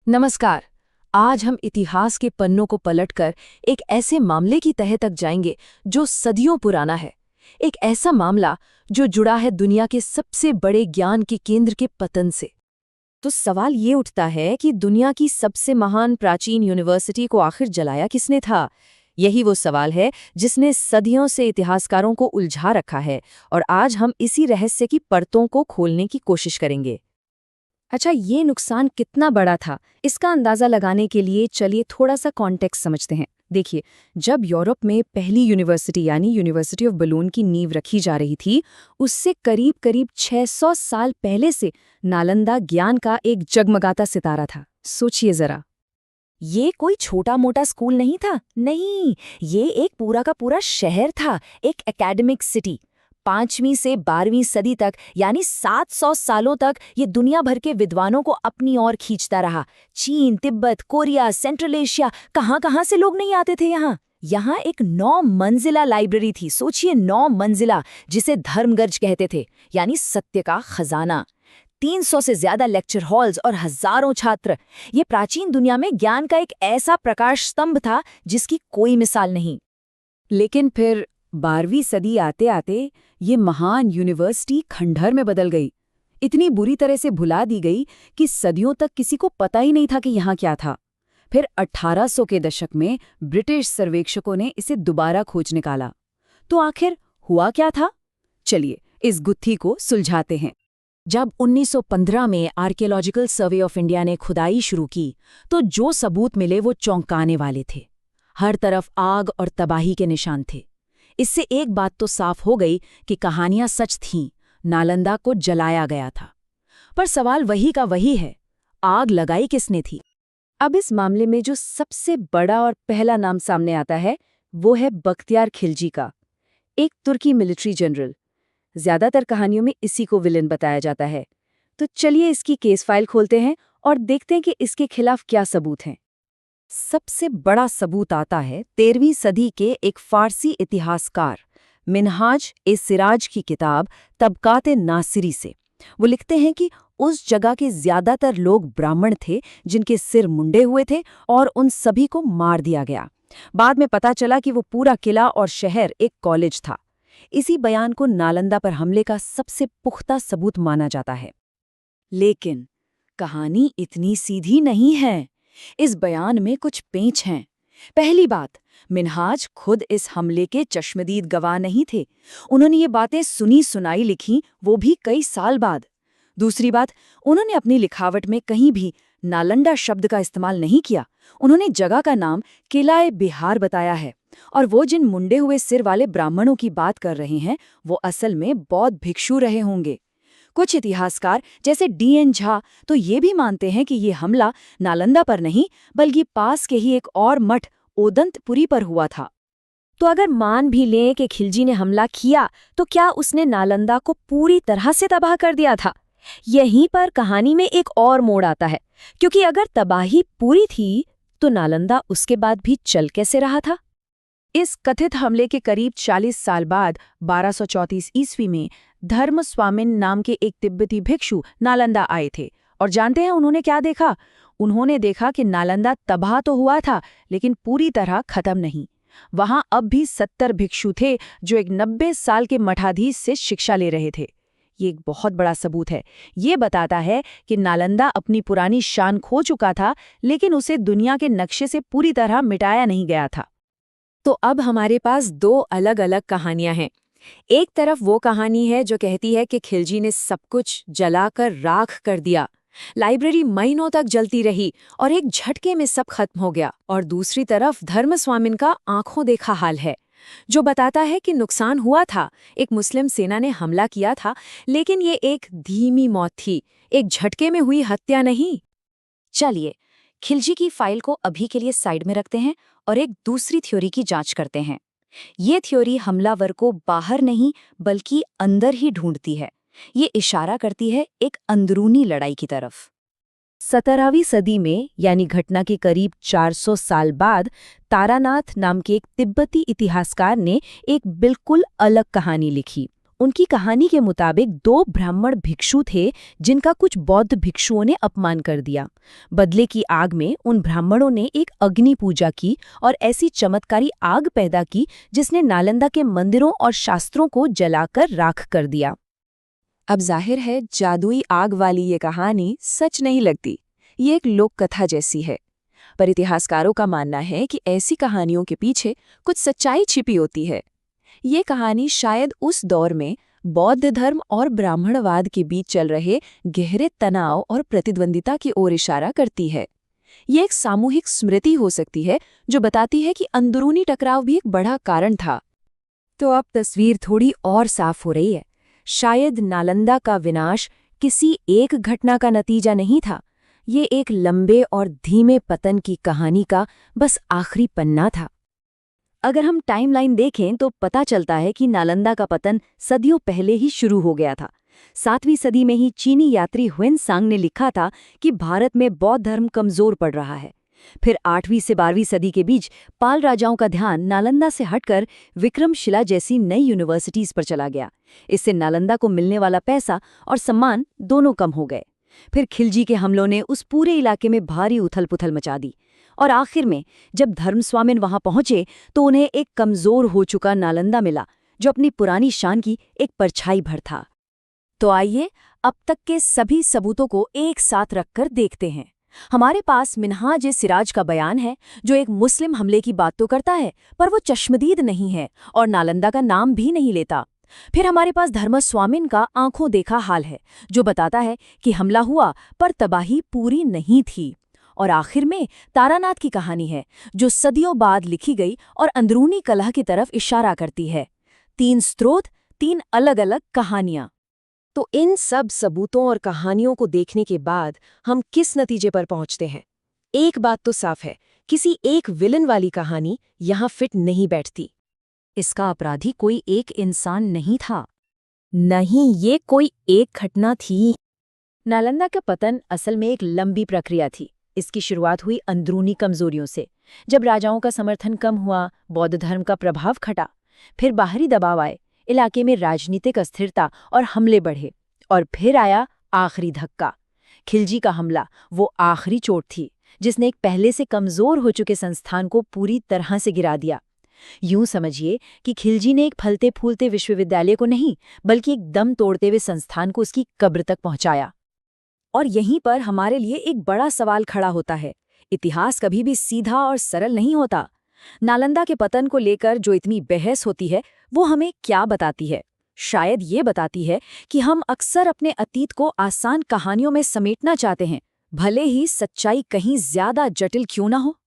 नमस्कार। आज हम इतिहास के पन्नों को पलटकर एक ऐसे मामले की तह तक जाएंगे जो सदियों पुराना है। एक ऐसा मामला जो जुड़ा है दुनिया के सबसे बड़े ज्ञान के केंद्र के पतन से। तो सवाल ये उठता है कि दुनिया की सबसे महान प्राचीन यूनिवर्सिटी को आखिर जलाया किसने था। यही वो सवाल है जिसने सदियों से इतिहासकारों को उलझा रखा है, और आज हम इसी रहस्य की परतों को खोलने की कोशिश करेंगे। अच्छा, ये नुकसान कितना बड़ा था, इसका अंदाज़ा लगाने के लिए चलिए थोड़ा सा कॉन्टेक्स्ट समझते हैं। देखिए, जब यूरोप में पहली यूनिवर्सिटी यानी यूनिवर्सिटी ऑफ बलून की नींव रखी जा रही थी, उससे करीब 600 साल पहले से नालंदा ज्ञान का एक जगमगाता सितारा था। सोचिए ज़रा, ये कोई छोटा मोटा स्कूल नहीं था, नहीं, ये एक पूरा का पूरा शहर था, एक एकेडमिक सिटी। 5वीं से 12वीं सदी तक यानी 700 सालों तक ये दुनिया भर के विद्वानों को अपनी ओर खींचता रहा। चीन, तिब्बत, कोरिया, सेंट्रल एशिया, कहाँ से लोग नहीं आते थे यहाँ। यहाँ एक 9 मंजिला लाइब्रेरी थी, सोचिए 9 मंजिला, जिसे धर्मगर्ज कहते थे, यानी सत्य का खजाना। 300 से ज्यादा लेक्चर हॉल्स और हजारों छात्र। ये प्राचीन दुनिया में ज्ञान का एक ऐसा प्रकाश स्तंभ था जिसकी कोई मिसाल नहीं। लेकिन फिर 12वीं सदी आते आते ये महान यूनिवर्सिटी खंडहर में बदल गई। इतनी बुरी तरह से भुला दी गई कि सदियों तक किसी को पता ही नहीं था कि यहाँ क्या था। फिर 1800 के दशक में ब्रिटिश सर्वेक्षकों ने इसे दोबारा खोज निकाला। तो आखिर हुआ क्या था? चलिए इस गुत्थी को सुलझाते हैं। जब 1915 में आर्कियोलॉजिकल सर्वे ऑफ इंडिया ने खुदाई शुरू की, तो जो सबूत मिले वो चौंकाने वाले थे। हर तरफ आग और तबाही के निशान थे। इससे एक बात तो साफ हो गई कि कहानियां सच थीं, नालंदा को जलाया गया था। पर सवाल वही का वही है, आग लगाई किसने थी? अब इस मामले में जो सबसे बड़ा और पहला नाम सामने आता है वो है बख्तियार खिलजी का, एक तुर्की मिलिट्री जनरल। ज्यादातर कहानियों में इसी को विलेन बताया जाता है। तो चलिए इसकी केस फाइल खोलते हैं और देखते हैं कि इसके खिलाफ क्या सबूत हैं। सबसे बड़ा सबूत आता है 13वीं सदी के एक फारसी इतिहासकार मिन्हाज-ए-सिराज की किताब तबकात-ए-नासिरी से। वो लिखते हैं कि उस जगह के ज्यादातर लोग ब्राह्मण थे जिनके सिर मुंडे हुए थे और उन सभी को मार दिया गया। बाद में पता चला कि वो पूरा किला और शहर एक कॉलेज था। इसी बयान को नालंदा पर हमले का सबसे पुख्ता सबूत माना जाता है। लेकिन कहानी इतनी सीधी नहीं है। इस बयान में कुछ पेंच हैं। पहली बात, मिन्हाज खुद इस हमले के चश्मदीद गवाह नहीं थे। उन्होंने ये बातें सुनी सुनाई लिखी, वो भी कई साल बाद। दूसरी बात, उन्होंने अपनी लिखावट में कहीं भी नालंदा शब्द का इस्तेमाल नहीं किया। उन्होंने जगह का नाम किला बिहार बताया है। और वो जिन मुंडे हुए सिर वाले ब्राह्मणों की बात कर रहे हैं, वो असल में बौद्ध भिक्षु रहे होंगे। कुछ इतिहासकार जैसे D.N. झा तो ये भी मानते हैं कि ये हमला नालंदा पर नहीं बल्कि पास के ही एक और मठ ओदंतपुरी पर हुआ था। तो अगर मान भी लें कि खिलजी ने हमला किया, तो क्या उसने नालंदा को पूरी तरह से तबाह कर दिया था? यहीं पर कहानी में एक और मोड़ आता है, क्योंकि अगर तबाही पूरी थी तो नालंदा उसके बाद भी चल कैसे रहा था? इस कथित हमले के करीब 40 साल बाद 1234 ईस्वी में धर्मस्वामिन नाम के एक तिब्बती भिक्षु नालंदा आए थे। और जानते हैं उन्होंने क्या देखा? उन्होंने देखा कि नालंदा तबाह तो हुआ था, लेकिन पूरी तरह खत्म नहीं। वहां अब भी 70 भिक्षु थे जो एक 90 साल के मठाधीश से शिक्षा ले रहे थे। ये एक बहुत बड़ा सबूत है। ये बताता है कि नालंदा अपनी पुरानी शान खो चुका था, लेकिन उसे दुनिया के नक्शे से पूरी तरह मिटाया नहीं गया था। तो अब हमारे पास 2 अलग अलग कहानियां हैं। एक तरफ वो कहानी है जो कहती है कि खिलजी ने सब कुछ जलाकर राख कर दिया, लाइब्रेरी महीनों तक जलती रही और एक झटके में सब खत्म हो गया। और दूसरी तरफ धर्मस्वामिन का आंखों देखा हाल है, जो बताता है कि नुकसान हुआ था, एक मुस्लिम सेना ने हमला किया था, लेकिन ये एक धीमी मौत थी, एक झटके में हुई हत्या नहीं। चलिए खिलजी की फाइल को अभी के लिए साइड में रखते हैं और एक दूसरी थ्योरी की जांच करते हैं। ये थ्योरी हमलावर को बाहर नहीं बल्कि अंदर ही ढूंढती है। ये इशारा करती है एक अंदरूनी लड़ाई की तरफ। 17वीं सदी में यानी घटना के करीब 400 साल बाद तारानाथ नाम के एक तिब्बती इतिहासकार ने एक बिल्कुल अलग कहानी लिखी। उनकी कहानी के मुताबिक 2 ब्राह्मण भिक्षु थे जिनका कुछ बौद्ध भिक्षुओं ने अपमान कर दिया। बदले की आग में उन ब्राह्मणों ने एक अग्नि पूजा की और ऐसी चमत्कारी आग पैदा की जिसने नालंदा के मंदिरों और शास्त्रों को जलाकर राख कर दिया। अब जाहिर है जादुई आग वाली ये कहानी सच नहीं लगती, ये एक लोक कथा जैसी है। पर इतिहासकारों का मानना है कि ऐसी कहानियों के पीछे कुछ सच्चाई छिपी होती है। ये कहानी शायद उस दौर में बौद्ध धर्म और ब्राह्मणवाद के बीच चल रहे गहरे तनाव और प्रतिद्वंदिता की ओर इशारा करती है। ये एक सामूहिक स्मृति हो सकती है जो बताती है कि अंदरूनी टकराव भी एक बड़ा कारण था। तो अब तस्वीर थोड़ी और साफ हो रही है। शायद नालंदा का विनाश किसी एक घटना का नतीजा नहीं था, ये एक लंबे और धीमे पतन की कहानी का बस आखिरी पन्ना था। अगर हम टाइमलाइन देखें तो पता चलता है कि नालंदा का पतन सदियों पहले ही शुरू हो गया था। 7वीं सदी में ही चीनी यात्री ह्वेनसांग ने लिखा था कि भारत में बौद्ध धर्म कमजोर पड़ रहा है। फिर 8वीं से 12वीं सदी के बीच पाल राजाओं का ध्यान नालंदा से हटकर विक्रमशिला जैसी नई यूनिवर्सिटीज पर चला गया। इससे नालंदा को मिलने वाला पैसा और सम्मान दोनों कम हो गए। फिर खिलजी के हमलों ने उस पूरे इलाके में भारी उथल-पुथल मचा दी और आखिर में जब धर्मस्वामिन वहां पहुंचे तो उन्हें एक कमजोर हो चुका नालंदा मिला जो अपनी पुरानी शान की एक परछाई भर था। तो आइए अब तक के सभी सबूतों को एक साथ रखकर देखते हैं। हमारे पास मिन्हाज-ए-सिराज का बयान है जो एक मुस्लिम हमले की बात तो करता है पर वो चश्मदीद नहीं है और नालंदा का नाम भी नहीं लेता। फिर हमारे पास धर्मस्वामिन का आंखों देखा हाल है जो बताता है कि हमला हुआ पर तबाही पूरी नहीं थी। और आखिर में तारानाथ की कहानी है जो सदियों बाद लिखी गई और अंदरूनी कलह की तरफ इशारा करती है। 3 स्रोत, 3 अलग-अलग कहानियां। तो इन सब सबूतों और कहानियों को देखने के बाद हम किस नतीजे पर पहुंचते हैं? एक बात तो साफ है, किसी एक विलन वाली कहानी यहां फिट नहीं बैठती। इसका अपराधी कोई एक इंसान नहीं था। नहीं, ये कोई एक घटना थी। नालंदा का पतन असल में एक लंबी प्रक्रिया थी। इसकी शुरुआत हुई अंदरूनी कमजोरियों से। जब राजाओं का समर्थन कम हुआ, बौद्ध धर्म का प्रभाव घटा, फिर बाहरी दबाव आए, इलाके में राजनीतिक अस्थिरता और हमले बढ़े, और फिर आया आखिरी धक्का, खिलजी का हमला। वो आखिरी चोट थी जिसने एक पहले से कमजोर हो चुके संस्थान को पूरी तरह से गिरा दिया। यूं समझिए कि खिलजी ने एक फलते फूलते विश्वविद्यालय को नहीं बल्कि एक दम तोड़ते हुए संस्थान को उसकी कब्र तक पहुंचाया। और यहीं पर हमारे लिए एक बड़ा सवाल खड़ा होता है। इतिहास कभी भी सीधा और सरल नहीं होता। नालंदा के पतन को लेकर जो इतनी बहस होती है वो हमें क्या बताती है? शायद ये बताती है कि हम अक्सर अपने अतीत को आसान कहानियों में समेटना चाहते हैं, भले ही सच्चाई कहीं ज्यादा जटिल क्यों ना हो।